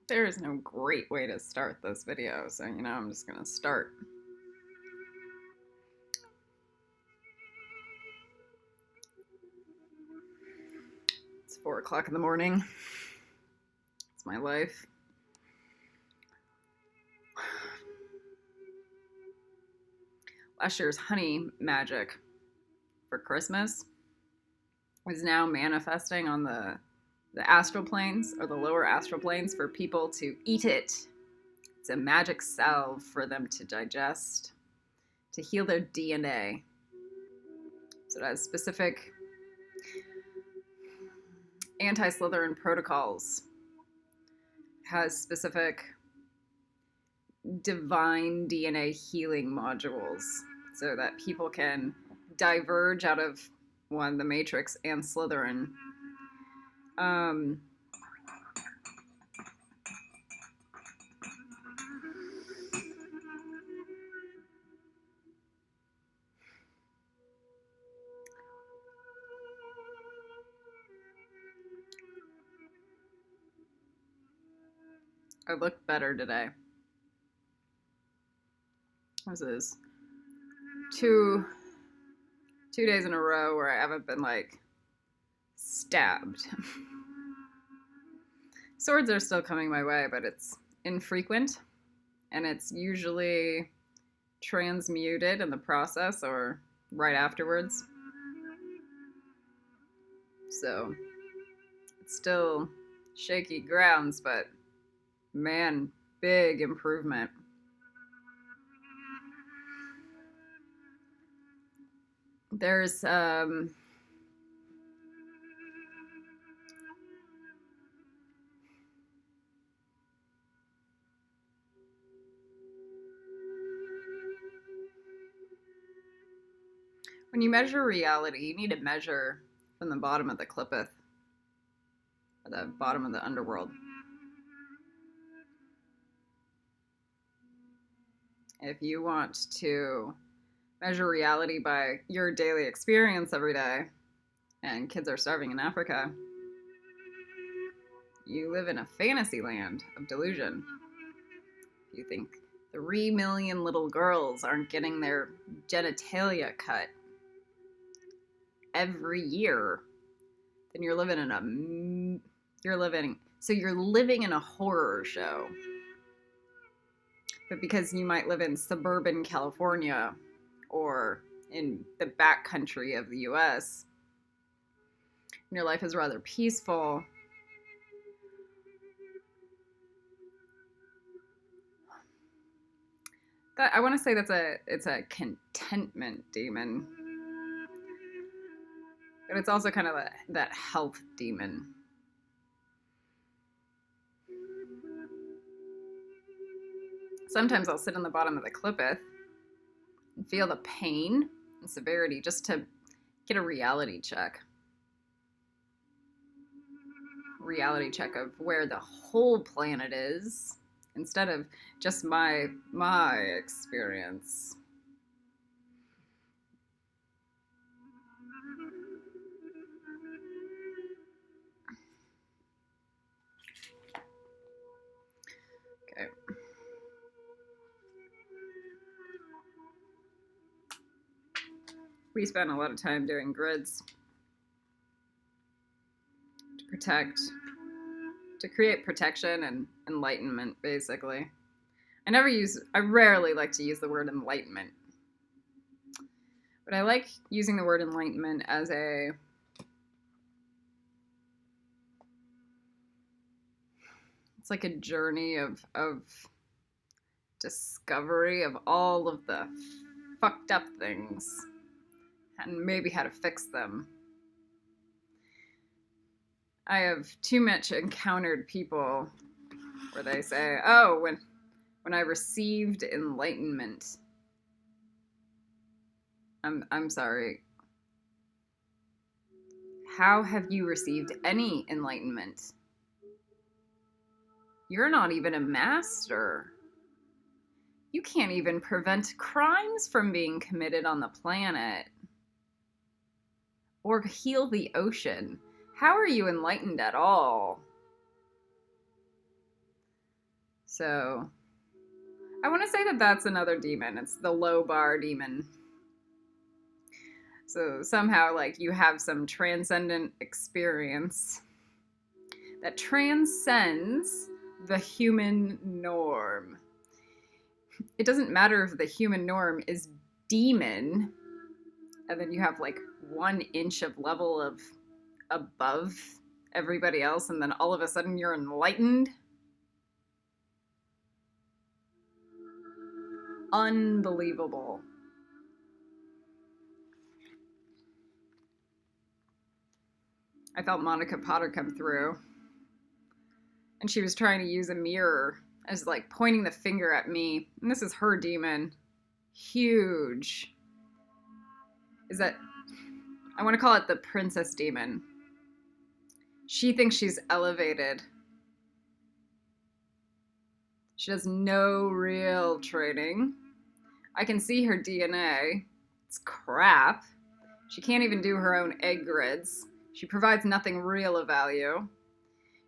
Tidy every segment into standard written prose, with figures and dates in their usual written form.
There is no great way to start this video, so I'm just gonna start. It's 4 o'clock in the morning. It's my life. Last year's honey magic for Christmas is now manifesting on the astral planes, or the lower astral planes, for people to eat it. It's a magic salve for them to digest, to heal their DNA. So it has specific anti-Slytherin protocols. It has specific divine DNA healing modules so that people can diverge out of the Matrix and Slytherin. I look better today. This is two days in a row where I haven't been stabbed. Swords are still coming my way, but it's infrequent, and it's usually transmuted in the process or right afterwards. So it's still shaky grounds, but man, big improvement. There's when you measure reality, you need to measure from the bottom of the clippeth, or the bottom of the underworld. If you want to measure reality by your daily experience every day, and kids are starving in Africa, you live in a fantasy land of delusion. You think 3 million little girls aren't getting their genitalia cut every year, then you're living in a horror show. But because you might live in suburban California or in the backcountry of the US, and your life is rather peaceful, I want to say it's a contentment demon, but it's also kind of that health demon. Sometimes I'll sit on the bottom of the clippeth and feel the pain and severity just to get a reality check. Reality check of where the whole planet is, instead of just my experience. Okay. We spend a lot of time doing grids to create protection and enlightenment, basically. I rarely like to use the word enlightenment, but I like using the word enlightenment as it's like a journey of discovery of all of the fucked up things and maybe how to fix them. I have too much encountered people where they say, oh, when I received enlightenment. I'm sorry. How have you received any enlightenment? You're not even a master. You can't even prevent crimes from being committed on the planet or heal the ocean. How are you enlightened at all? So I want to say that that's another demon. It's the low bar demon. So somehow, like, you have some transcendent experience that transcends the human norm. It doesn't matter if the human norm is demon, and then you have like 1 inch of level of above everybody else, and then all of a sudden you're enlightened. Unbelievable. I felt Monica Potter come through, and she was trying to use a mirror as like pointing the finger at me, and this is her demon. Huge. Is that, I want to call it the princess demon. She thinks she's elevated. She does no real training. I can see her DNA. It's crap. She can't even do her own egg grids. She provides nothing real of value.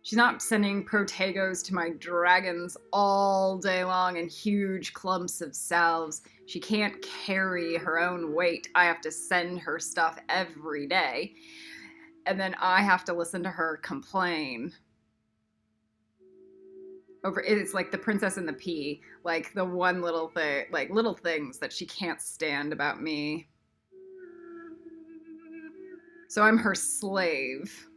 She's not sending protagos to my dragons all day long in huge clumps of salves. She can't carry her own weight. I have to send her stuff every day. And then I have to listen to her complain. Over, it's like the princess and the pea. Like the one little thing, like little things that she can't stand about me. So I'm her slave.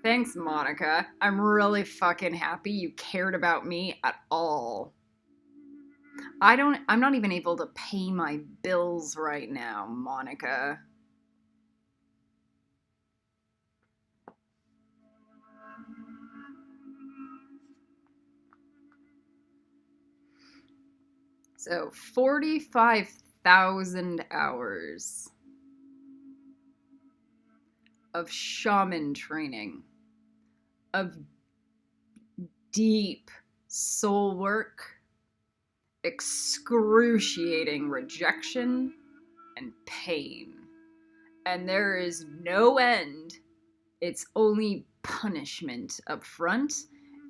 Thanks, Monica. I'm really fucking happy you cared about me at all. I'm not even able to pay my bills right now, Monica. So 45,000 hours of shaman training, of deep soul work, excruciating rejection and pain. And there is no end. It's only punishment up front.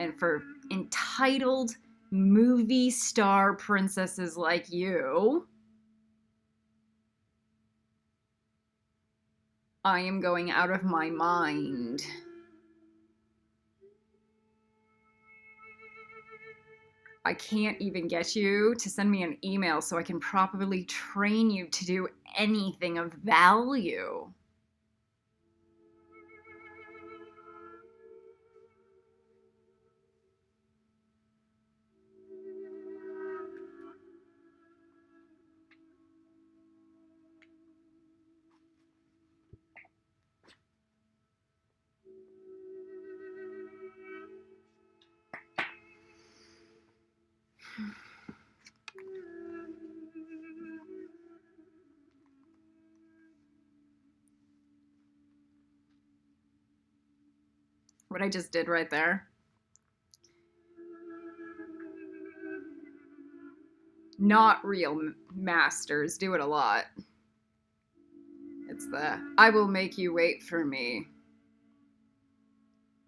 And for entitled movie star princesses like you, I am going out of my mind. I can't even get you to send me an email so I can properly train you to do anything of value. What I just did right there. Not real masters do it a lot. It's the I will make you wait for me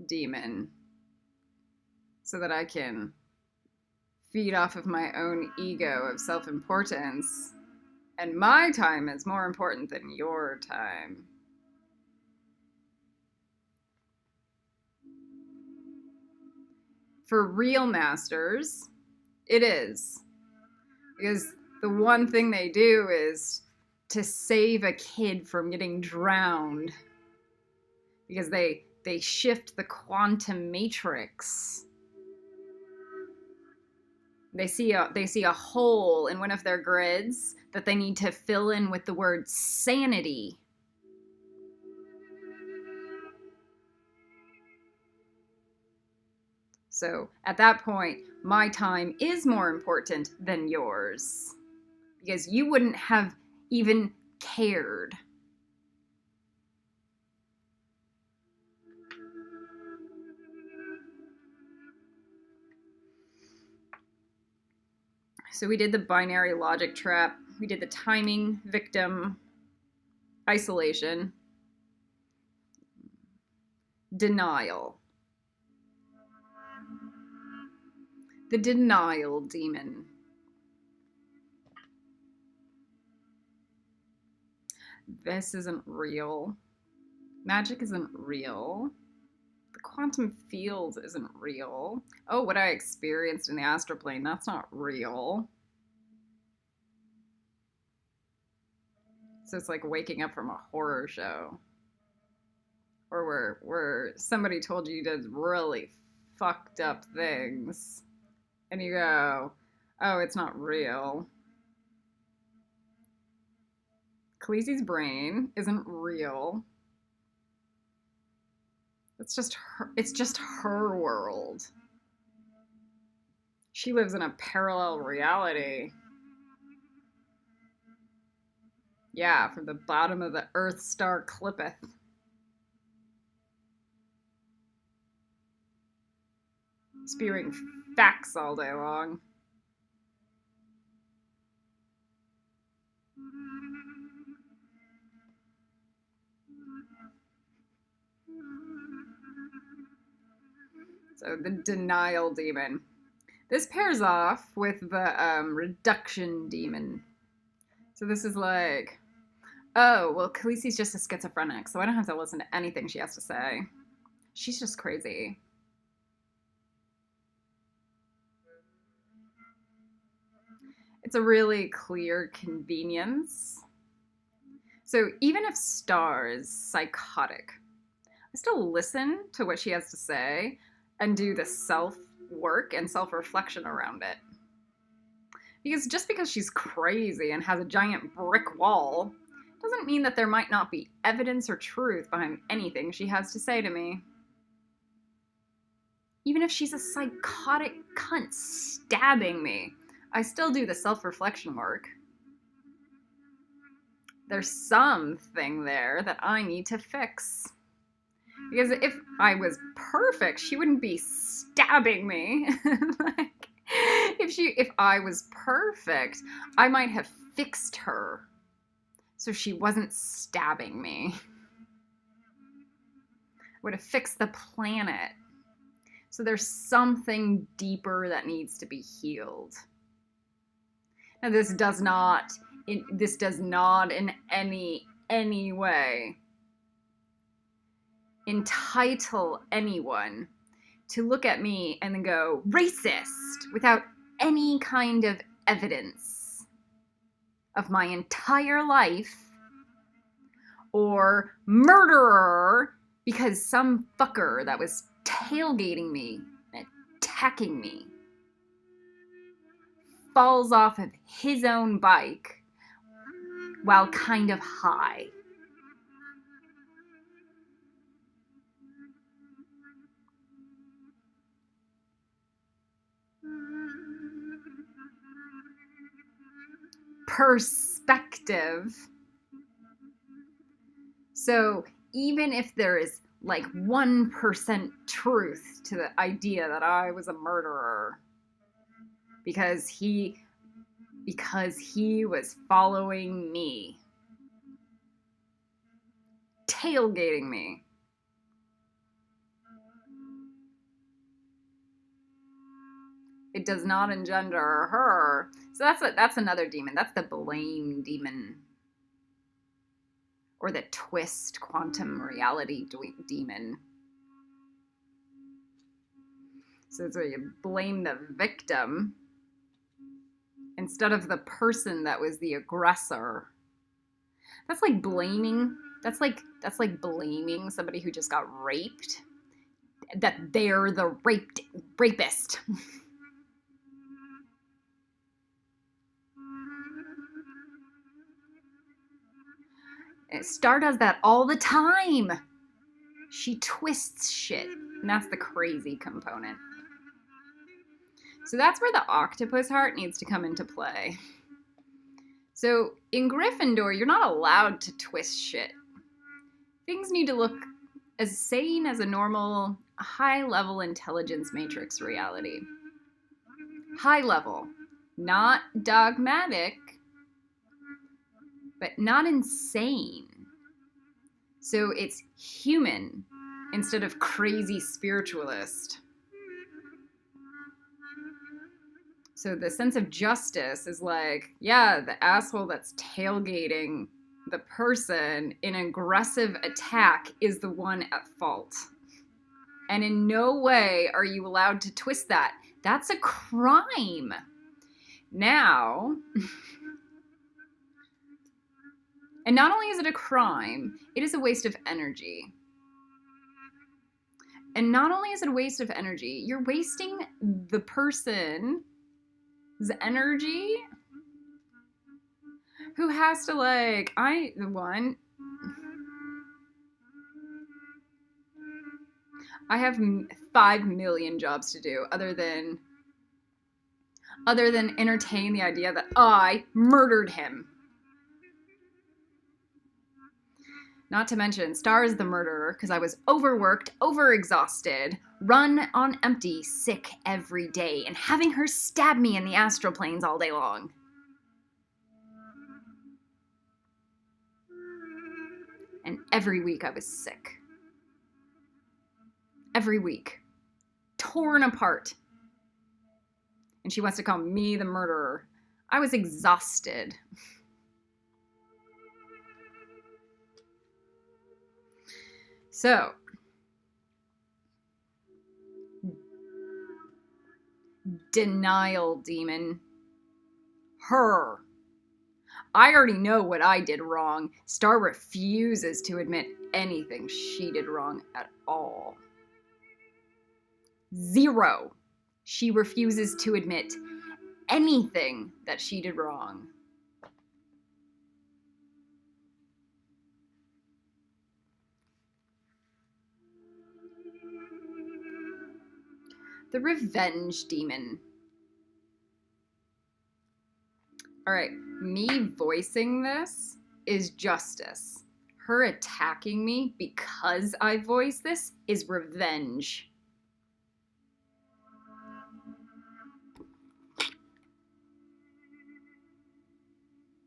demon so that I can feed off of my own ego of self-importance, and my time is more important than your time. For real masters, it is. Because the one thing they do is to save a kid from getting drowned. Because they shift the quantum matrix. They see a hole in one of their grids that they need to fill in with the word sanity. So at that point, my time is more important than yours. Because you wouldn't have even cared. So we did the binary logic trap. We did the timing victim. isolation, denial. The denial demon. This isn't real. Magic isn't real. The quantum field isn't real. Oh, what I experienced in the astral plane, that's not real. So it's like waking up from a horror show. Or where somebody told you did really fucked up things. And you go, oh, it's not real. Khaleesi's brain isn't real. It's just her world. She lives in a parallel reality. Yeah, from the bottom of the Earth star clippeth. Spewing facts all day long. So the denial demon. This pairs off with the reduction demon. So this is like, oh, well, Khaleesi's just a schizophrenic, so I don't have to listen to anything she has to say. She's just crazy. It's a really clear convenience. So even if Star is psychotic, I still listen to what she has to say and do the self-work and self-reflection around it. Because just because she's crazy and has a giant brick wall doesn't mean that there might not be evidence or truth behind anything she has to say to me. Even if she's a psychotic cunt stabbing me, I still do the self-reflection work. There's something there that I need to fix. Because if I was perfect, she wouldn't be stabbing me. Like, if I was perfect, I might have fixed her so she wasn't stabbing me. I would have fixed the planet. So there's something deeper that needs to be healed. Now this does not in any way entitle anyone to look at me and then go racist without any kind of evidence of my entire life, or murderer because some fucker that was tailgating me and attacking me falls off of his own bike while kind of high. Perspective. So even if there is like 1% truth to the idea that I was a murderer because he was following me, tailgating me, it does not engender her. So that's another demon. That's the blame demon. Or the twist quantum reality demon. So it's where you blame the victim instead of the person that was the aggressor. That's like blaming. That's like blaming somebody who just got raped, that they're the rapist. Star does that all the time. She twists shit, and that's the crazy component. So that's where the octopus heart needs to come into play. So in Gryffindor, you're not allowed to twist shit. Things need to look as sane as a normal, high-level intelligence matrix reality. High level, not dogmatic, but not insane. So it's human instead of crazy spiritualist. So the sense of justice is like, yeah, the asshole that's tailgating the person in aggressive attack is the one at fault. And in no way are you allowed to twist that. That's a crime. Now, and not only is it a crime, it is a waste of energy. And not only is it a waste of energy, you're wasting the person's energy who has to I have 5 million jobs to do other than entertain the idea that I murdered him. Not to mention, Star is the murderer because I was overworked, overexhausted, run on empty, sick every day, and having her stab me in the astral planes all day long. And every week I was sick. Every week. Torn apart. And she wants to call me the murderer. I was exhausted. So, denial demon. Her. I already know what I did wrong. Star refuses to admit anything she did wrong at all. 0. She refuses to admit anything that she did wrong. The revenge demon. All right, me voicing this is justice. Her attacking me because I voice this is revenge.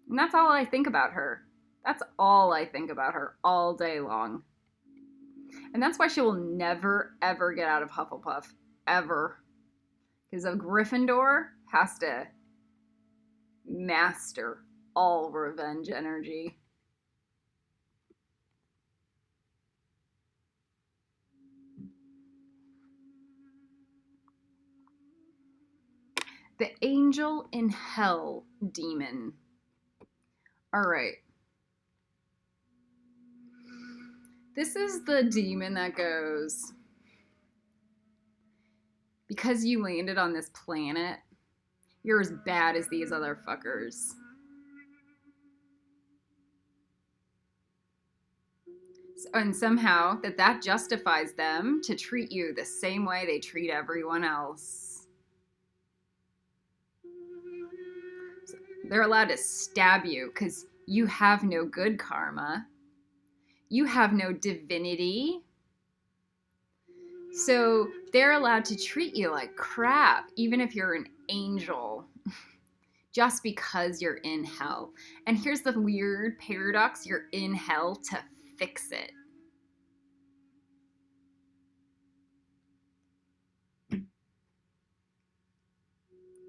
And that's all I think about her. That's all I think about her all day long. And that's why she will never, ever get out of Hufflepuff. Ever. Because a Gryffindor has to master all revenge energy. The angel in hell demon. All right. This is the demon that goes, because you landed on this planet, you're as bad as these other fuckers. And somehow that justifies them to treat you the same way they treat everyone else. So they're allowed to stab you because you have no good karma. You have no divinity. So they're allowed to treat you like crap, even if you're an angel, just because you're in hell. And here's the weird paradox: you're in hell to fix it.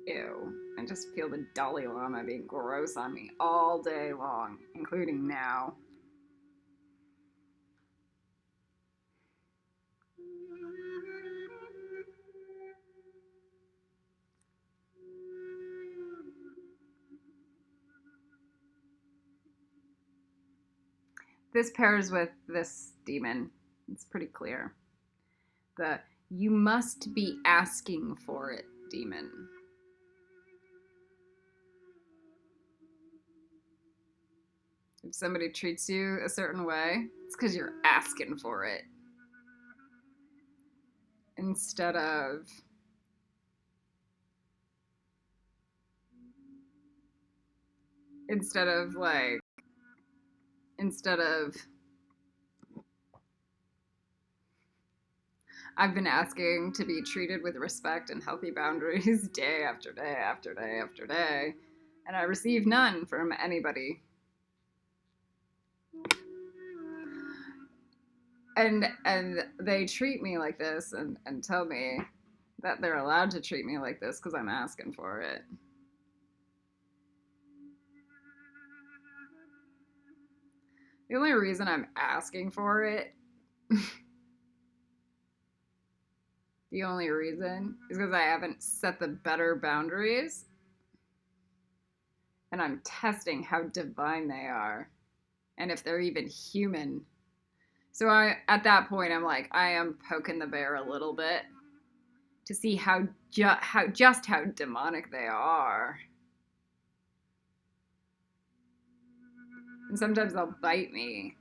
Ew. I just feel the Dalai Lama being gross on me all day long, including now. This pairs with this demon. It's pretty clear. The you must be asking for it demon. If somebody treats you a certain way, it's because you're asking for it. Instead of I've been asking to be treated with respect and healthy boundaries day after day after day after day, and I receive none from anybody. And they treat me like this and tell me that they're allowed to treat me like this because I'm asking for it. The only reason I'm asking for it, the only reason, is because I haven't set the better boundaries and I'm testing how divine they are and if they're even human. So at that point, I'm like, I am poking the bear a little bit to see how demonic they are. And sometimes they'll bite me.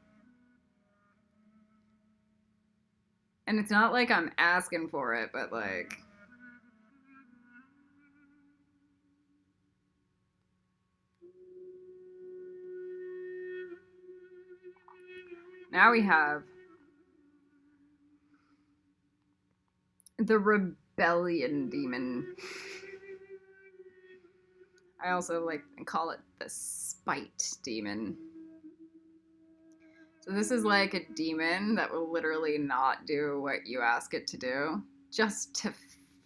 And it's not like I'm asking for it, but like, now we have the rebellion demon. I also like call it the spite demon. So this is like a demon that will literally not do what you ask it to do, just to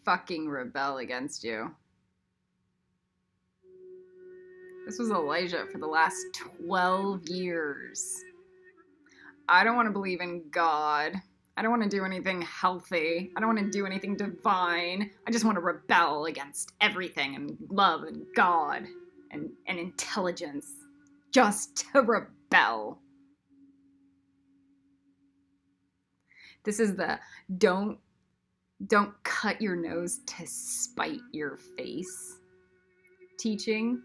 fucking rebel against you. This was Elijah for the last 12 years. I don't want to believe in God. I don't want to do anything healthy. I don't want to do anything divine. I just want to rebel against everything and love and God and intelligence. Just to rebel. This is the don't cut your nose to spite your face teaching.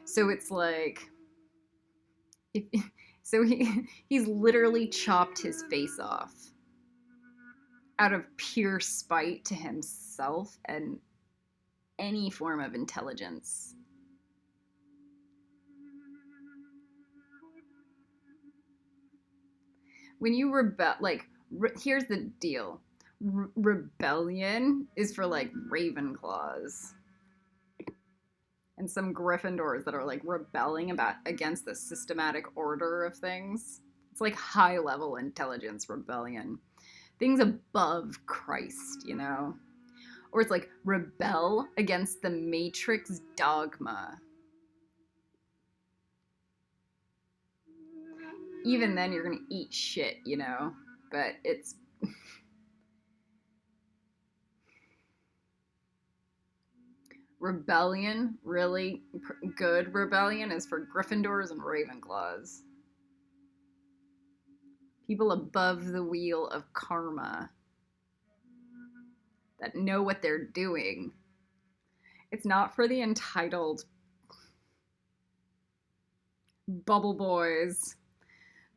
So it's like, he's literally chopped his face off out of pure spite to himself and any form of intelligence. When you rebel, like, here's the deal. Rebellion is for like Ravenclaws and some Gryffindors that are like rebelling against the systematic order of things. It's like high level intelligence rebellion. Things above Christ, you know? Or it's like rebel against the Matrix dogma. Even then you're gonna eat shit, you know? But it's rebellion, really good rebellion, is for Gryffindors and Ravenclaws. People above the wheel of karma that know what they're doing. It's not for the entitled bubble boys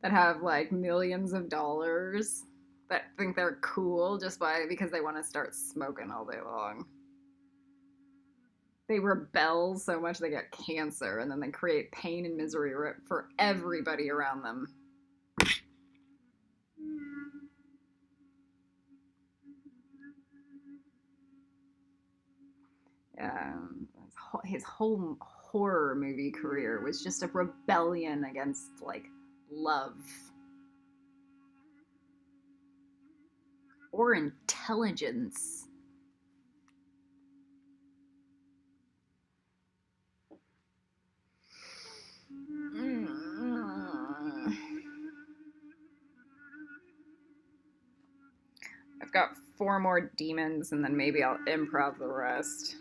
that have like millions of dollars that think they're cool just because they want to start smoking all day long. They rebel so much they get cancer, and then they create pain and misery for everybody around them. His whole horror movie career was just a rebellion against like love or intelligence. I've got 4 more demons and then maybe I'll improv the rest.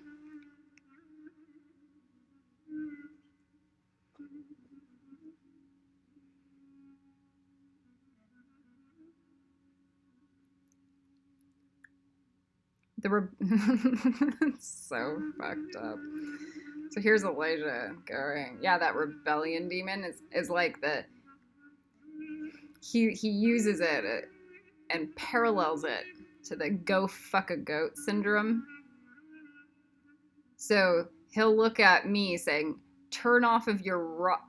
So fucked up. So here's Elijah going, yeah, that rebellion demon is like he uses it and parallels it to the go fuck a goat syndrome. So he'll look at me saying, turn off your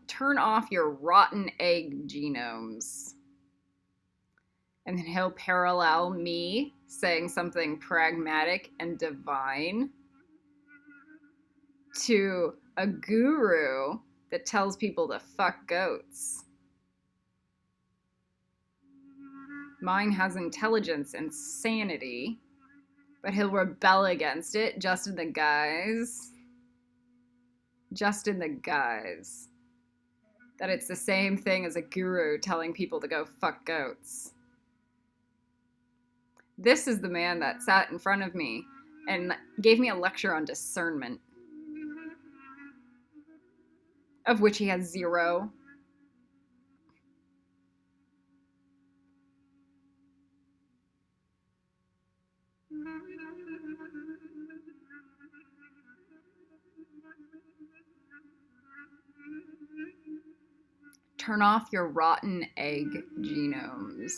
rotten egg genomes. And then he'll parallel me saying something pragmatic and divine to a guru that tells people to fuck goats. Mine has intelligence and sanity, but he'll rebel against it just in the guise that it's the same thing as a guru telling people to go fuck goats. This is the man that sat in front of me and gave me a lecture on discernment, of which he has 0. Turn off your rotten egg genomes.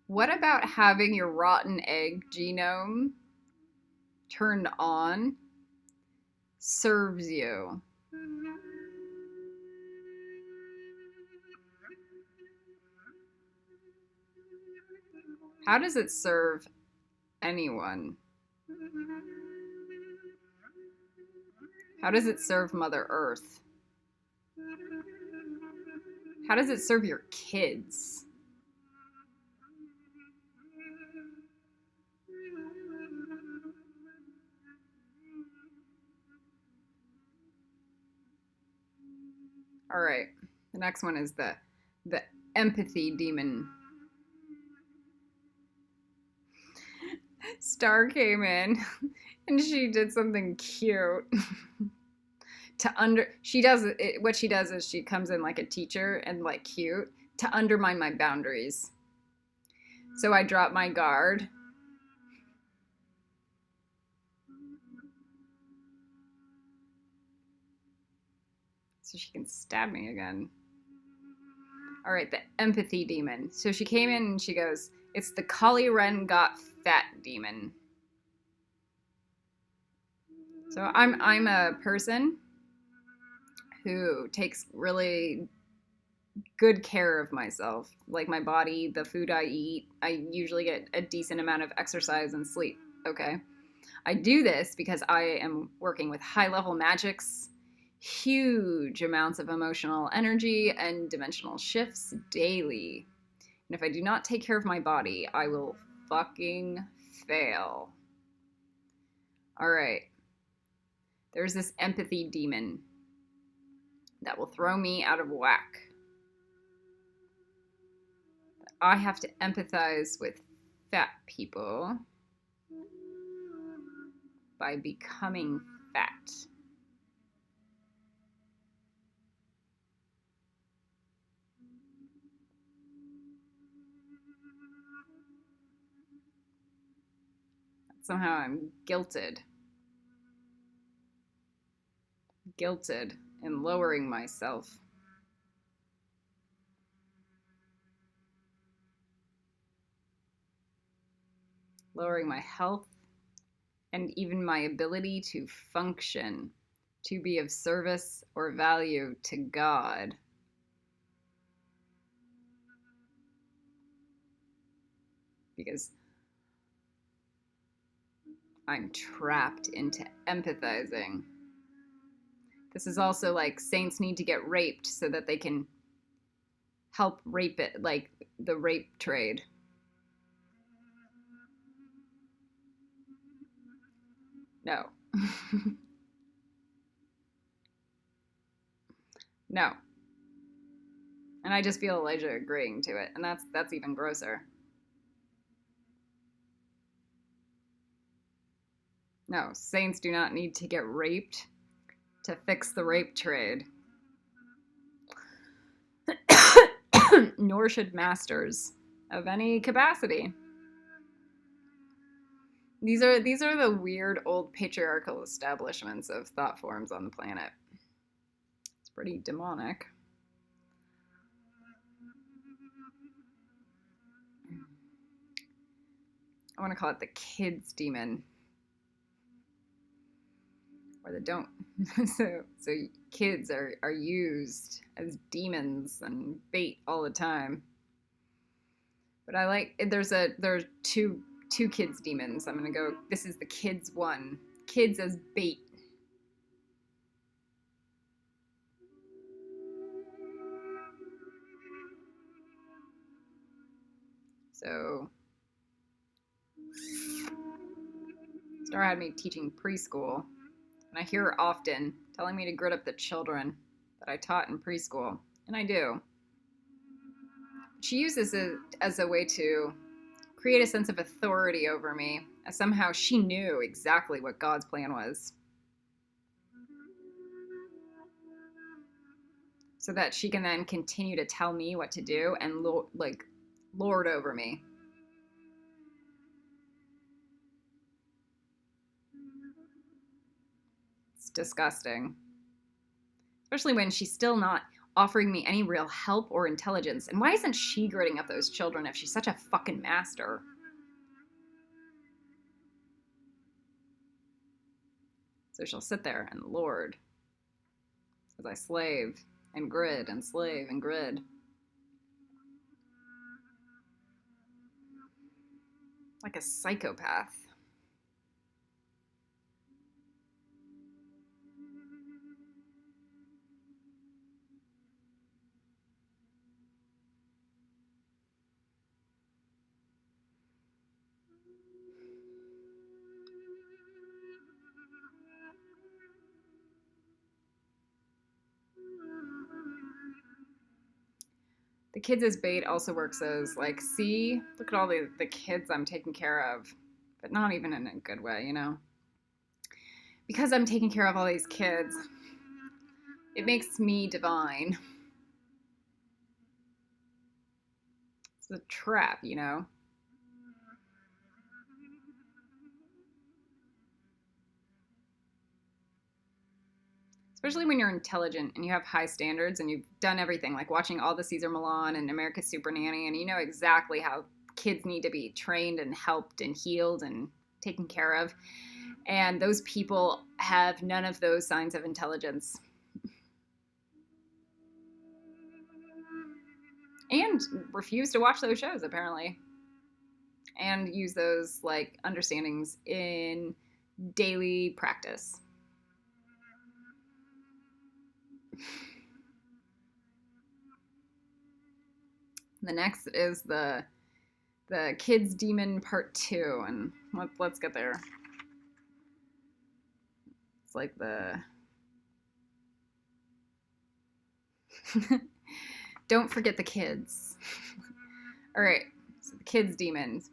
What about having your rotten egg genome turned on serves you? How does it serve anyone? How does it serve Mother Earth? How does it serve your kids? All right, the next one is the empathy demon. Star came in and she did something cute. What she does is she comes in like a teacher and like cute to undermine my boundaries. So I drop my guard. So she can stab me again. All right, the empathy demon. So she came in and she goes, it's the Kali Ren got fat demon. So I'm a person who takes really good care of myself, like my body, the food I eat. I usually get a decent amount of exercise and sleep. Okay. I do this because I am working with high-level magics, huge amounts of emotional energy and dimensional shifts daily. And if I do not take care of my body, I will fucking fail. All right. There's this empathy demon that will throw me out of whack. I have to empathize with fat people by becoming fat. Somehow I'm guilted in lowering myself. Lowering my health and even my ability to function, to be of service or value to God. Because I'm trapped into empathizing. This is also like saints need to get raped so that they can help rape it, like the rape trade. No. No. And I just feel Elijah agreeing to it, and that's even grosser. No, saints do not need to get raped to fix the rape trade. Nor should masters of any capacity. These are the weird old patriarchal establishments of thought forms on the planet. It's pretty demonic. I want to call it the kids demon. Or the don't. so kids are used as demons and bait all the time. But I like, there's two kids demons. I'm gonna go, this is the kids one. Kids as bait. So Star had me teaching preschool, and I hear her often telling me to grit up the children that I taught in preschool, and I do. She uses it as a way to create a sense of authority over me, as somehow she knew exactly what God's plan was. So that she can then continue to tell me what to do and lord over me. It's disgusting. Especially when she's still not offering me any real help or intelligence. And why isn't she gritting up those children if she's such a fucking master? So she'll sit there and lord as I slave and grid and slave and grid. Like a psychopath. The kids as bait also works as like, see, look at all the kids I'm taking care of, but not even in a good way, you know? Because I'm taking care of all these kids, it makes me divine. It's a trap, you know? Especially when you're intelligent and you have high standards and you've done everything, like watching all the Caesar Milan and America's Super Nanny, and you know exactly how kids need to be trained and helped and healed and taken care of. And those people have none of those signs of intelligence. And refuse to watch those shows, apparently. And use those like understandings in daily practice. The next is the kids demon part 2, and let's get there. It's like the don't forget the kids. All right, so the kids demons.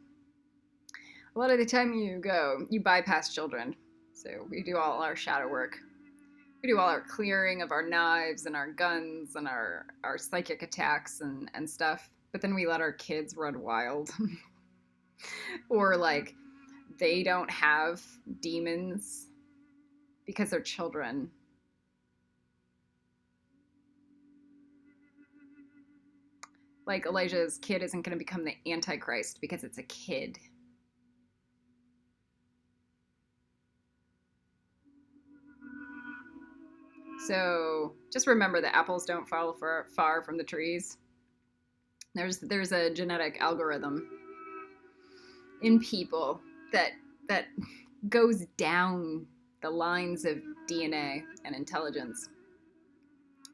A lot of the time you bypass children. So we do all our shadow work. We do all our clearing of our knives and our guns and our psychic attacks and stuff. But then we let our kids run wild. Or like they don't have demons because they're children. Like Elijah's kid isn't going to become the Antichrist because it's a kid. So just remember that apples don't fall far from the trees. There's a genetic algorithm in people that goes down the lines of DNA and intelligence.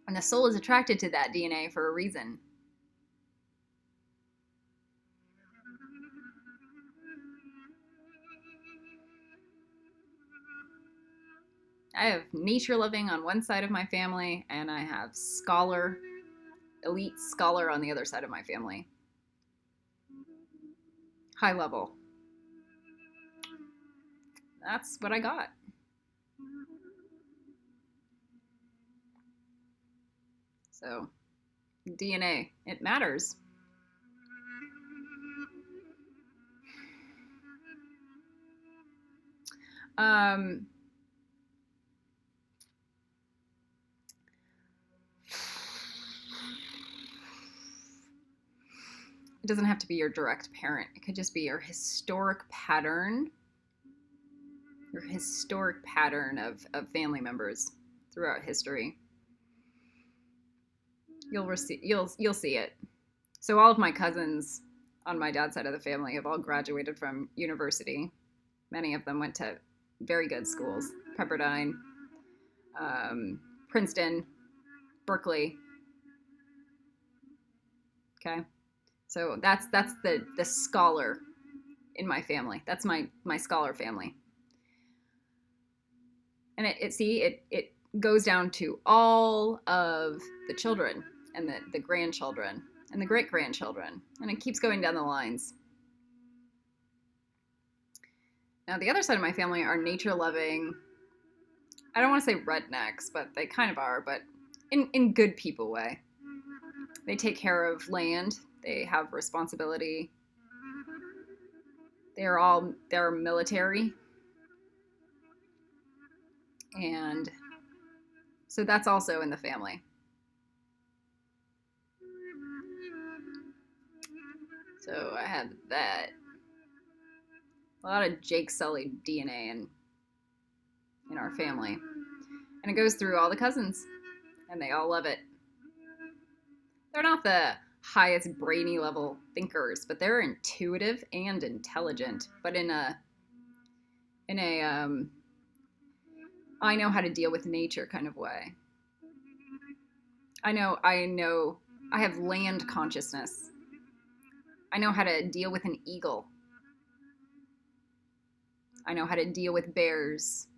And the soul is attracted to that DNA for a reason. I have nature loving on one side of my family, and I have elite scholar on the other side of my family. High level. That's what I got. So, DNA, it matters. It doesn't have to be your direct parent. It could just be your historic pattern of family members throughout history. You'll see it. So all of my cousins on my dad's side of the family have all graduated from university. Many of them went to very good schools: Pepperdine, Princeton, Berkeley. Okay, So that's the scholar in my family. That's my scholar family. And it goes down to all of the children and the grandchildren and the great grandchildren, and it keeps going down the lines. Now, the other side of my family are nature loving. I don't want to say rednecks, but they kind of are, but in good people way. They take care of land. They have responsibility. They're military. And so that's also in the family. So I had that. A lot of Jake Sully DNA in our family. And it goes through all the cousins. And they all love it. They're not the highest brainy level thinkers, but they're intuitive and intelligent, but in a I know how to deal with nature kind of way. I know I have land consciousness. I know how to deal with an eagle. I know how to deal with bears.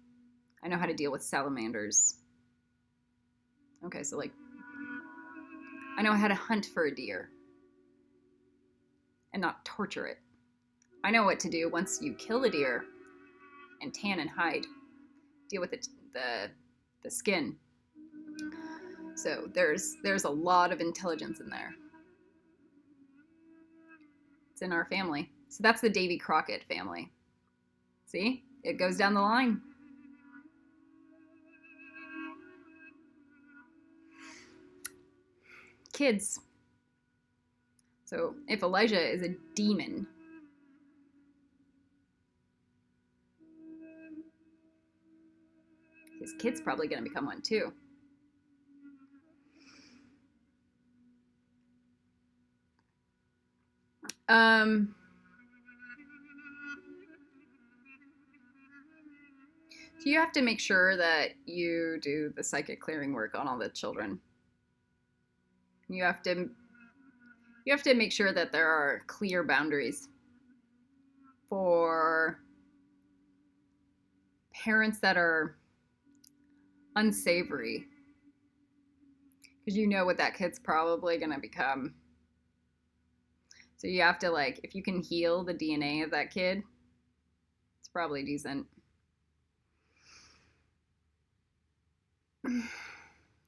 I know how to deal with salamanders. Okay, so like I know how to hunt for a deer and not torture it. I know what to do once you kill the deer and tan and hide. Deal with the skin. So there's a lot of intelligence in there. It's in our family. So that's the Davy Crockett family. See? It goes down the line. Kids. So if Elijah is a demon, his kid's probably going to become one too. So you have to make sure that you do the psychic clearing work on all the children. You have to make sure that there are clear boundaries for parents that are unsavory, because you know what that kid's probably going to become. So you have to, like, if you can heal the DNA of that kid, it's probably decent.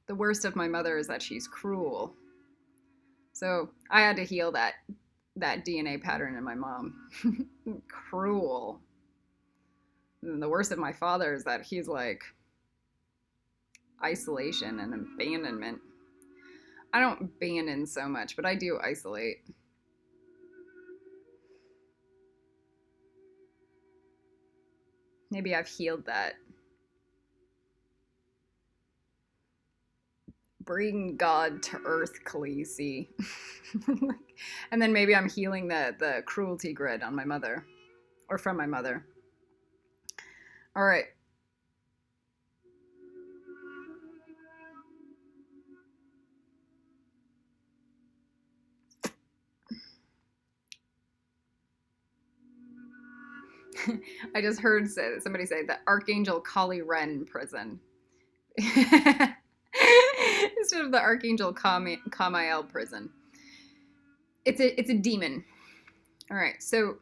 The worst of my mother is that she's cruel. So I had to heal that DNA pattern in my mom. Cruel. And the worst of my father is that he's like isolation and abandonment. I don't abandon so much, but I do isolate. Maybe I've healed that. Bring God to earth, Khaleesi. And then maybe I'm healing the cruelty grid on my mother, or from my mother. All right. I just heard somebody say the Archangel Kali Ren prison. Instead of the Archangel Kamael prison. It's a demon. All right, so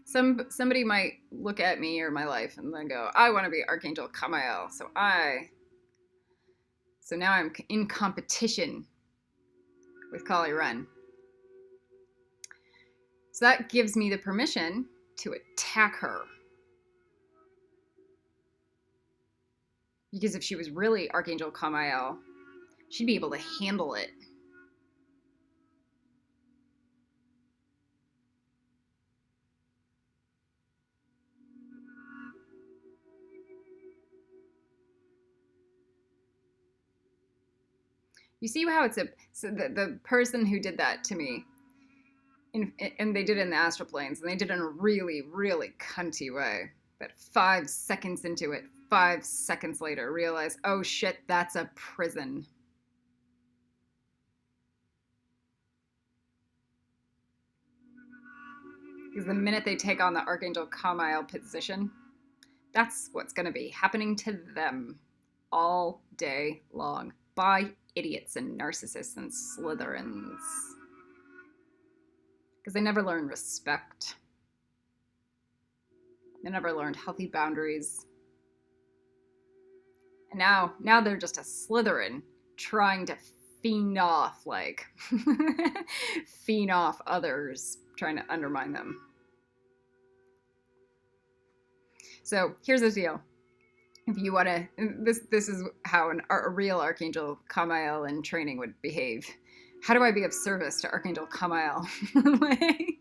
somebody might look at me or my life and then go, I want to be Archangel Kamael. So now I'm in competition with Kali Ren. So that gives me the permission to attack her. Because if she was really Archangel Kamael, she'd be able to handle it. You see how it's the person who did that to me, and they did it in the astral planes, and they did it in a really, really cunty way. But 5 seconds into it, 5 seconds later, realize, oh shit, that's a prison. Because the minute they take on the Archangel Kamail position, that's what's going to be happening to them all day long by idiots and narcissists and Slytherins. Because they never learn respect. They never learned healthy boundaries. And now they're just a Slytherin trying to fiend off, like, fiend off others, trying to undermine them. So here's the deal. If you want to, this is how a real Archangel Kamail in training would behave. How do I be of service to Archangel Kamail? Like,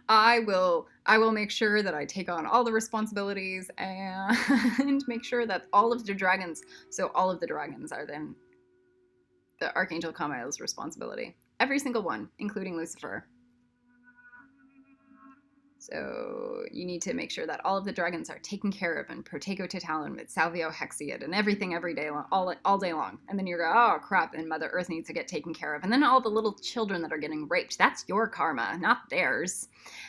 I will make sure that I take on all the responsibilities and make sure that all of the dragons are then the Archangel Kamail's responsibility. Every single one, including Lucifer. So you need to make sure that all of the dragons are taken care of and Protego Totalum with Salvio Hexiad and everything every day long, all day long. And then you go, oh crap, and Mother Earth needs to get taken care of. And then all the little children that are getting raped, that's your karma, not theirs.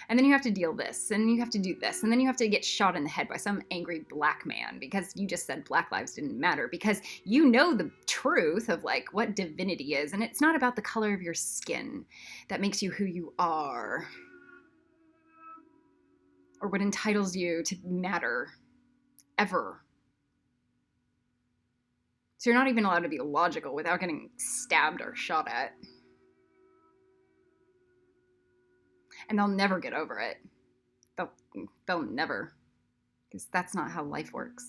And then you have to deal this, and you have to do this, and then you have to get shot in the head by some angry black man because you just said black lives didn't matter, because you know the truth of like what divinity is, and it's not about the color of your skin that makes you who you are, or what entitles you to matter, ever. So you're not even allowed to be logical without getting stabbed or shot at. And they'll never get over it. They'll never. Because that's not how life works.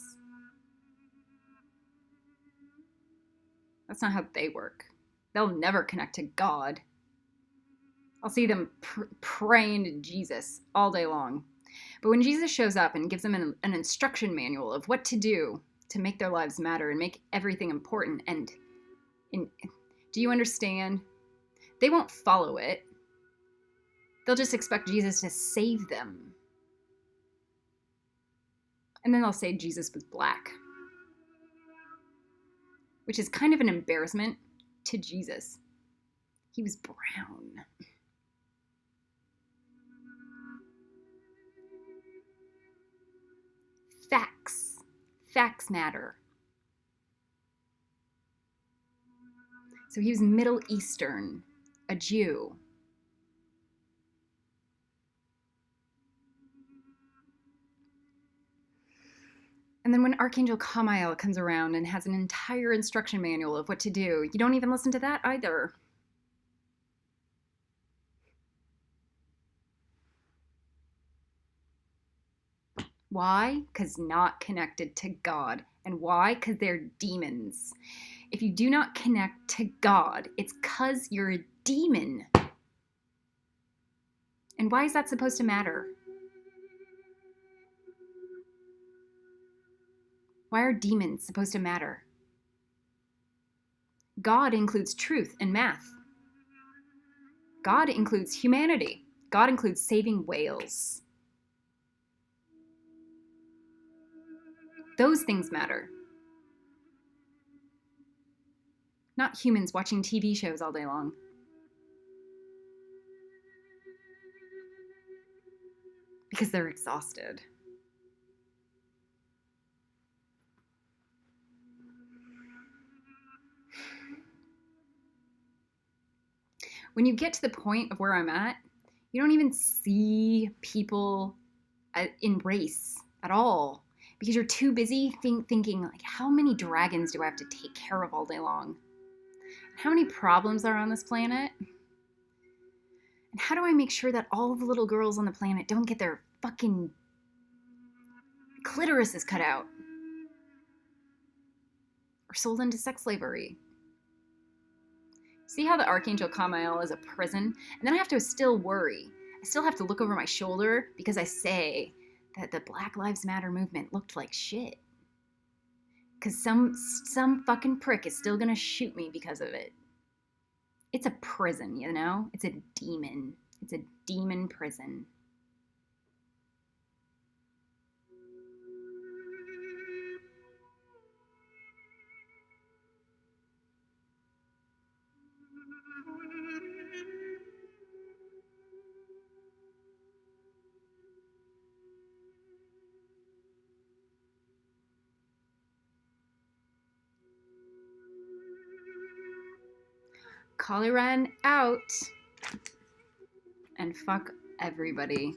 That's not how they work. They'll never connect to God. I'll see them praying to Jesus all day long. But when Jesus shows up and gives them an instruction manual of what to do to make their lives matter and make everything important, and do you understand? They won't follow it. They'll just expect Jesus to save them. And then they'll say Jesus was black, which is kind of an embarrassment to Jesus. He was brown. Facts matter. So he was Middle Eastern, a Jew. And then when Archangel Kamail comes around and has an entire instruction manual of what to do, you don't even listen to that either. Why? Because not connected to God. And why? Because they're demons. If you do not connect to God, it's because you're a demon. And why is that supposed to matter? Why are demons supposed to matter? God includes truth and math. God includes humanity. God includes saving whales. Those things matter. Not humans watching TV shows all day long. Because they're exhausted. When you get to the point of where I'm at, you don't even see people in race at all. Because you're too busy thinking, like, how many dragons do I have to take care of all day long? How many problems are on this planet? And how do I make sure that all the little girls on the planet don't get their fucking clitorises cut out? Or sold into sex slavery? See how the Archangel Kamail is a prison? And then I have to still worry. I still have to look over my shoulder because I say that the Black Lives Matter movement looked like shit. Because some fucking prick is still gonna shoot me because of it. It's a prison, you know? It's a demon. It's a demon prison. Collie Ren out. And fuck everybody.